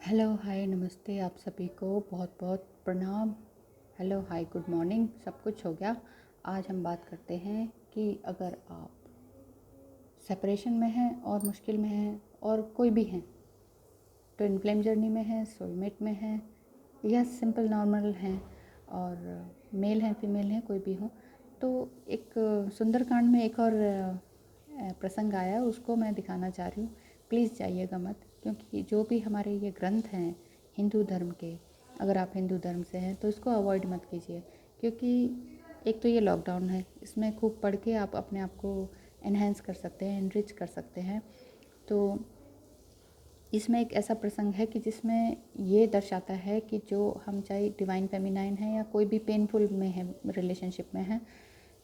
Hello hi नमस्ते आप सभी को बहुत बहुत प्रणाम। हेलो हाय गुड मॉर्निंग, सब कुछ हो गया। आज हम बात करते हैं कि अगर आप सेपरेशन में हैं और मुश्किल में हैं और कोई भी हैं, ट्विन फ्लेम जर्नी में हैं, सोलमेट में हैं या सिंपल नॉर्मल हैं और मेल हैं फीमेल हैं, कोई भी हो, तो एक सुंदरकांड में एक और प्रसंग आया, उसको मैं दिखाना चाह रही हूँ। प्लीज़ जाइएगा मत, क्योंकि जो भी हमारे ये ग्रंथ हैं हिंदू धर्म के, अगर आप हिंदू धर्म से हैं तो इसको अवॉइड मत कीजिए। क्योंकि एक तो ये लॉकडाउन है, इसमें खूब पढ़ के आप अपने आप को एनहेंस कर सकते हैं, एनरिच कर सकते हैं। तो इसमें एक ऐसा प्रसंग है कि जिसमें ये दर्शाता है कि जो हम चाहे डिवाइन फेमिनाइन है या कोई भी पेनफुल में है, रिलेशनशिप में है,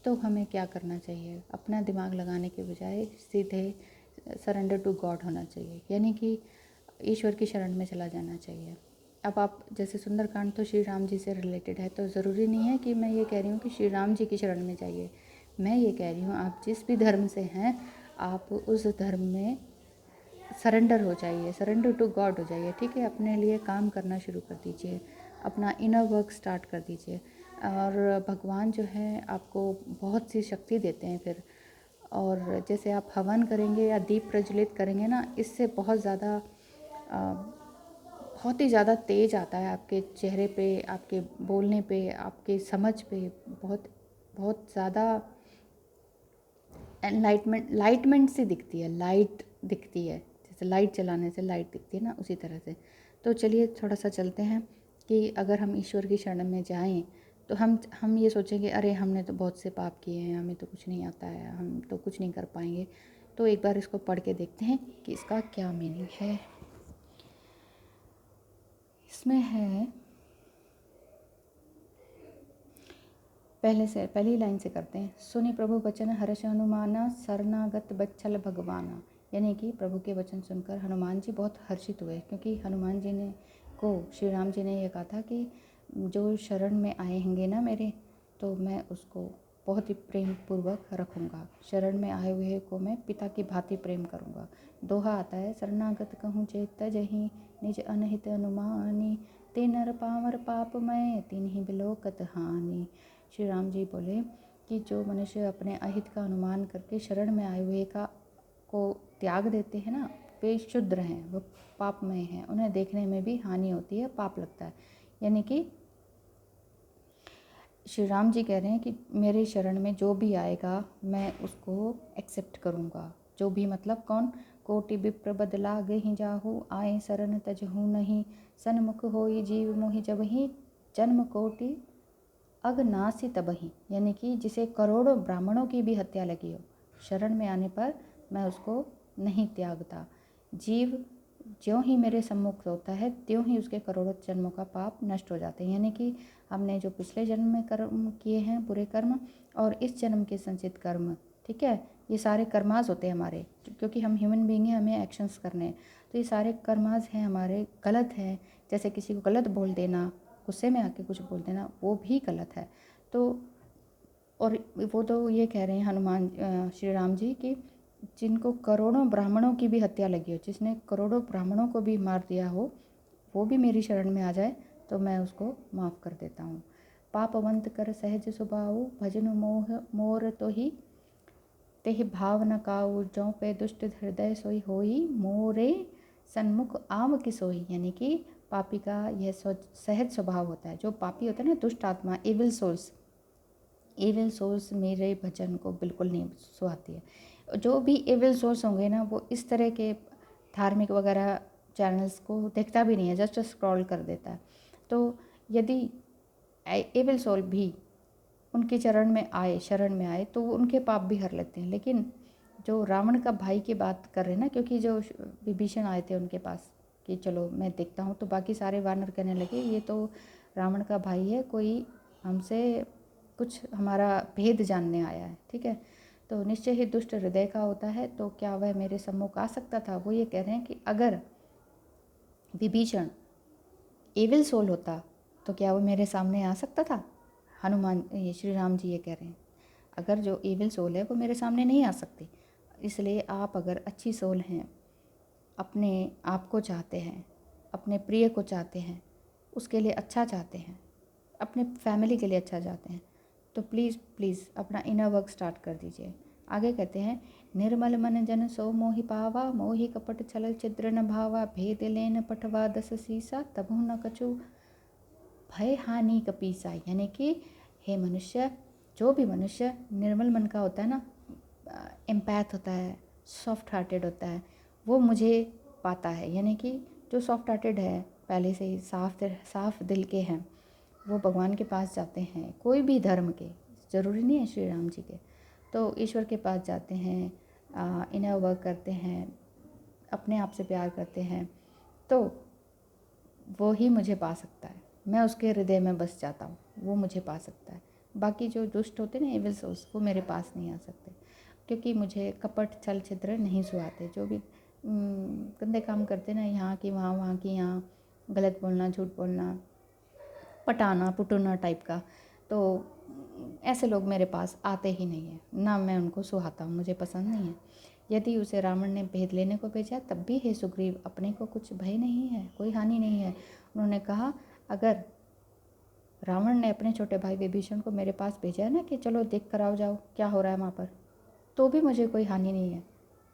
तो हमें क्या करना चाहिए। अपना दिमाग लगाने के बजाय सीधे सरेंडर टू गॉड होना चाहिए, यानी कि ईश्वर की शरण में चला जाना चाहिए। अब आप जैसे सुंदरकांड तो श्री राम जी से रिलेटेड है, तो ज़रूरी नहीं है कि मैं ये कह रही हूँ कि श्री राम जी की शरण में जाइए। मैं ये कह रही हूँ आप जिस भी धर्म से हैं, आप उस धर्म में सरेंडर हो जाइए, सरेंडर टू गॉड हो जाइए। ठीक है, अपने लिए काम करना शुरू कर दीजिए, अपना इनर वर्क स्टार्ट कर दीजिए, और भगवान जो है आपको बहुत सी शक्ति देते हैं फिर। और जैसे आप हवन करेंगे या दीप प्रज्वलित करेंगे ना, इससे बहुत ज़्यादा बहुत ही ज़्यादा तेज आता है आपके चेहरे पे, आपके बोलने पे, आपके समझ पे। बहुत बहुत ज़्यादा लाइटमेंट सी दिखती है, लाइट दिखती है, जैसे लाइट जलाने से लाइट दिखती है ना, उसी तरह से। तो चलिए थोड़ा सा चलते हैं कि अगर हम ईश्वर की शरण में जाएं तो हम ये सोचेंगे अरे हमने तो बहुत से पाप किए हैं, हमें तो कुछ नहीं आता है, हम तो कुछ नहीं कर पाएंगे। तो एक बार इसको पढ़ के देखते हैं कि इसका क्या मीनिंग है। इसमें है, पहली लाइन से करते हैं। सुनि प्रभु वचन हर्ष हनुमाना, शरणागत बच्छल भगवाना। यानी कि प्रभु के वचन सुनकर हनुमान जी बहुत हर्षित हुए, क्योंकि हनुमान जी ने को श्री राम जी ने यह कहा था कि जो शरण में आए होंगे ना मेरे, तो मैं उसको बहुत ही प्रेम पूर्वक रखूँगा। शरण में आए हुए को मैं पिता की भांति प्रेम करूँगा। दोहा आता है, शरणागत कहूँ चेत जहीं, निज अनहित अनुमानी, ते नर पावर पापमय, तिन्हि बिलोकत हानि। श्री राम जी बोले कि जो मनुष्य अपने अहित का अनुमान करके शरण में आए हुए का को त्याग देते हैं ना, वे शुद्र हैं, वो पापमय हैं, उन्हें देखने में भी हानि होती है, पाप लगता है। यानी कि श्री राम जी कह रहे हैं कि मेरे शरण में जो भी आएगा मैं उसको एक्सेप्ट करूँगा। जो भी मतलब कौन, कोटि विप्र बदला गही जाहू, आए शरण तजहू नहीं, सन्मुख होई जीव मोहि जबहि, जन्म कोटि अगनासी तबही। यानी कि जिसे करोड़ों ब्राह्मणों की भी हत्या लगी हो, शरण में आने पर मैं उसको नहीं त्यागता। जीव ज्यों ही मेरे सम्मुख होता है त्यों ही उसके करोड़ों जन्मों का पाप नष्ट हो जाते हैं। यानी कि हमने जो पिछले जन्म में कर्म किए हैं, बुरे कर्म, और इस जन्म के संचित कर्म, ठीक है, ये सारे कर्मास होते हैं हमारे, क्योंकि हम ह्यूमन बीइंग हैं, हमें एक्शंस करने हैं। तो ये सारे कर्मास हैं हमारे, गलत हैं। जैसे किसी को गलत बोल देना, गुस्से में आके कुछ बोल देना, वो भी गलत है। तो और वो तो ये कह रहे हैं हनुमान श्री राम जी कि जिनको करोड़ों ब्राह्मणों की भी हत्या लगी हो, जिसने करोड़ों ब्राह्मणों को भी मार दिया हो, वो भी मेरी शरण में आ जाए तो मैं उसको माफ़ कर देता हूँ। पापवंत कर सहज स्वभाव, भजन मोह मोर तो ही, तेहि भाव न काऊ, जौ पे दुष्ट हृदय सोई होई, मोरे सन्मुख आव की सोई। यानी कि पापी का यह सहज स्वभाव होता है। जो पापी होता है ना, दुष्ट आत्मा, एविल सोल्स मेरे भजन को बिल्कुल नहीं सुहाती है। जो भी एविल सोल्स होंगे ना, वो इस तरह के धार्मिक वगैरह चैनल्स को देखता भी नहीं है, जस्ट स्क्रॉल कर देता है। तो यदि एविल सोल भी उनके शरण में आए तो वो उनके पाप भी हर लेते हैं। लेकिन जो रावण का भाई की बात कर रहे हैं ना, क्योंकि जो विभीषण आए थे उनके पास कि चलो मैं देखता हूँ, तो बाकी सारे वानर कहने लगे ये तो रावण का भाई है, कोई हमसे कुछ हमारा भेद जानने आया है। ठीक है, तो निश्चय ही दुष्ट हृदय का होता है, तो क्या वह मेरे सम्मुख आ सकता था। वो ये कह रहे हैं कि अगर विभीषण एविल सोल होता तो क्या वो मेरे सामने आ सकता था। ये श्री राम जी ये कह रहे हैं, अगर जो एविल सोल है वो मेरे सामने नहीं आ सकती। इसलिए आप अगर अच्छी सोल हैं, अपने आप को चाहते हैं, अपने प्रिय को चाहते हैं, उसके लिए अच्छा चाहते हैं, अपने फैमिली के लिए अच्छा चाहते हैं, तो प्लीज़ प्लीज़ अपना इनर वर्क स्टार्ट कर दीजिए। आगे कहते हैं, निर्मल मन जन सो मोहि पावा, मोहि कपट छल छिद्र न भावा, भेद लेन पठवा दस सीसा, तबु न कछु भय हानि कपीसा। यानी कि हे मनुष्य, जो भी मनुष्य निर्मल मन का होता है ना, एम्पैथ होता है, सॉफ्ट हार्टेड होता है, वो मुझे पाता है। यानी कि जो सॉफ्ट हार्टेड है, पहले से ही साफ दिल के हैं, वो भगवान के पास जाते हैं, कोई भी धर्म के, ज़रूरी नहीं है श्री राम जी के, तो ईश्वर के पास जाते हैं, इनर वर्क करते हैं, अपने आप से प्यार करते हैं, तो वो ही मुझे पा सकता है। मैं उसके हृदय में बस जाता हूँ, वो मुझे पा सकता है। बाकी जो दुष्ट होते हैं ना, एविल सोल्स, वो मेरे पास नहीं आ सकते, क्योंकि मुझे कपट छल छिद्र नहीं सुहाते। जो भी गंदे काम करते ना, यहाँ की वहाँ, वहाँ की यहाँ, गलत बोलना, झूठ बोलना, पटाना पुटुना टाइप का, तो ऐसे लोग मेरे पास आते ही नहीं हैं, ना मैं उनको सुहाता हूँ, मुझे पसंद नहीं है। यदि उसे रावण ने भेद लेने को भेजा, तब भी हे सुग्रीव, अपने को कुछ भय नहीं है, कोई हानि नहीं है। उन्होंने कहा, अगर रावण ने अपने छोटे भाई विभीषण को मेरे पास भेजा है ना कि चलो देख कर आओ, जाओ क्या हो रहा है वहाँ पर, तो भी मुझे कोई हानि नहीं है,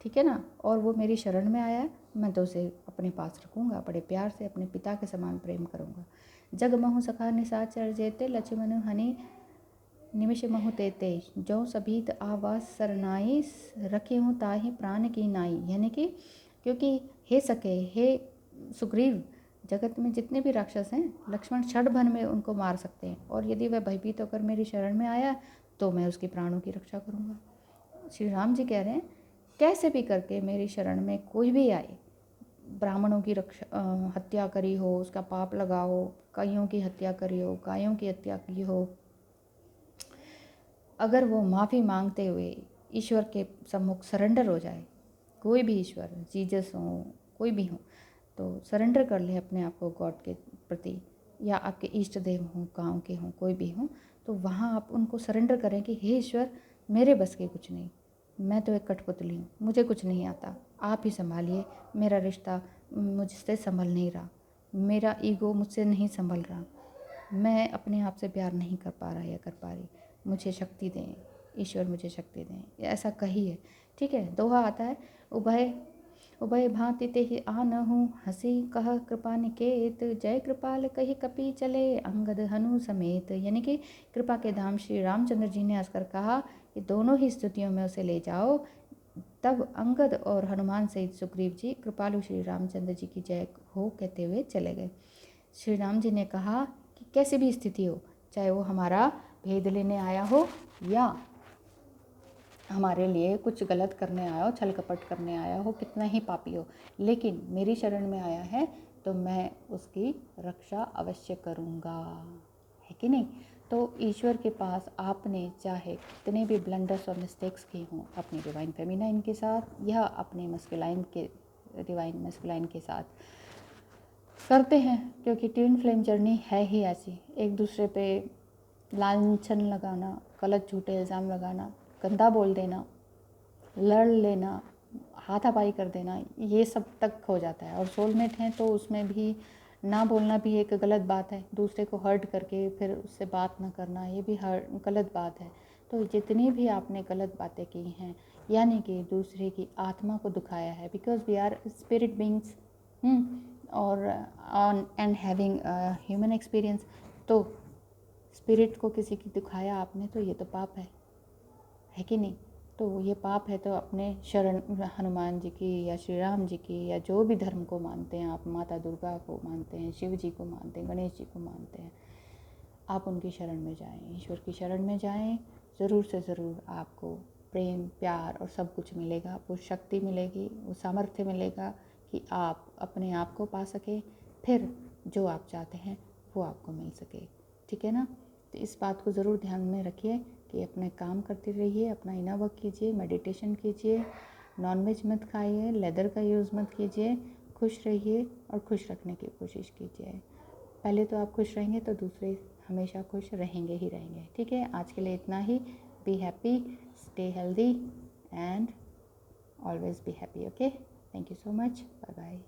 ठीक है ना। और वो मेरी शरण में आया है, मैं तो उसे अपने पास रखूँगा, बड़े प्यार से अपने पिता के समान प्रेम करूँगा। जग महु सखा निशाचर जेते, लक्ष्मण हनि निमिष महु तेते, जो सभीत आवास सरनाई, रखे हूँ ताहि प्राण की नाई। यानी कि क्योंकि हे सके, हे सुग्रीव, जगत में जितने भी राक्षस हैं, लक्ष्मण क्षण भर में उनको मार सकते हैं, और यदि वह भयभीत होकर मेरी शरण में आया तो मैं उसके प्राणों की रक्षा करूँगा। श्री राम जी कह रहे हैं, कैसे भी करके मेरी शरण में कोई भी आए, ब्राह्मणों की हत्या करी हो, उसका पाप लगा हो, कईयों की हत्या करी हो, गायों की हत्या की हो, अगर वो माफ़ी मांगते हुए ईश्वर के सम्मुख सरेंडर हो जाए, कोई भी ईश्वर, जीसस हो, कोई भी हो, तो सरेंडर कर ले अपने आप को गॉड के प्रति, या आपके इष्ट देव हों, गाँव के हों, कोई भी हों, तो वहाँ आप उनको सरेंडर करें कि हे ईश्वर, मेरे बस के कुछ नहीं, मैं तो एक कठपुतली हूँ, मुझे कुछ नहीं आता, आप ही संभालिए, मेरा रिश्ता मुझसे संभल नहीं रहा, मेरा ईगो मुझसे नहीं संभल रहा, मैं अपने आप से प्यार नहीं कर पा रहा या कर पा रही, मुझे शक्ति दें ईश्वर, मुझे शक्ति दें, ऐसा कहिए, ठीक है। दोहा आता है, उभय उभय भांति ते ही आनहु, हंसी कह कृपा निकेत, जय कृपाल कही कपि चले, अंगद हनु समेत। यानी कि कृपा के धाम श्री रामचंद्र जी ने आकर कहा कि दोनों ही स्थितियों में उसे ले जाओ। तब अंगद और हनुमान सहित सुग्रीव जी कृपालु श्री रामचंद्र जी की जय हो कहते हुए चले गए। श्री राम जी ने कहा कि कैसी भी स्थिति हो, चाहे वो हमारा भेद लेने आया हो या हमारे लिए कुछ गलत करने आया हो, छल कपट करने आया हो, कितना ही पापी हो, लेकिन मेरी शरण में आया है तो मैं उसकी रक्षा अवश्य करूँगा, है कि नहीं। तो ईश्वर के पास आपने चाहे कितने भी ब्लंडर्स और मिस्टेक्स की हों अपनी डिवाइन फेमिनाइन के साथ या अपने डिवाइन मस्कुलाइन के साथ करते हैं, क्योंकि ट्विन फ्लेम जर्नी है ही ऐसी, एक दूसरे पे लांछन लगाना, गलत झूठे इल्ज़ाम लगाना, गंदा बोल देना, लड़ लेना, हाथापाई कर देना, ये सब तक हो जाता है। और सोलमेट हैं तो उसमें भी ना बोलना भी एक गलत बात है, दूसरे को हर्ट करके फिर उससे बात ना करना, ये भी गलत बात है। तो जितनी भी आपने गलत बातें की हैं, यानी कि दूसरे की आत्मा को दुखाया है, because we are spirit beings और on and having human experience, तो स्पिरिट को किसी की दुखाया आपने तो ये तो पाप है कि नहीं। तो ये पाप है, तो अपने शरण हनुमान जी की या श्री राम जी की या जो भी धर्म को मानते हैं आप, माता दुर्गा को मानते हैं, शिव जी को मानते हैं, गणेश जी को मानते हैं, आप उनकी शरण में जाएं, ईश्वर की शरण में जाएं, ज़रूर से ज़रूर आपको प्रेम प्यार और सब कुछ मिलेगा, वो शक्ति मिलेगी, वो सामर्थ्य मिलेगा कि आप अपने आप को पा सके, फिर जो आप चाहते हैं वो आपको मिल सके, ठीक है ना। तो इस बात को ज़रूर ध्यान में रखिए कि अपने काम करते रहिए, अपना इनर वर्क कीजिए, मेडिटेशन कीजिए, नॉनवेज मत खाइए, लेदर का यूज़ मत कीजिए, खुश रहिए और खुश रखने की कोशिश कीजिए। पहले तो आप खुश रहेंगे तो दूसरे हमेशा खुश रहेंगे ही रहेंगे, ठीक है। आज के लिए इतना ही। Be happy, stay healthy and always be happy, okay. Thank you so much, bye bye.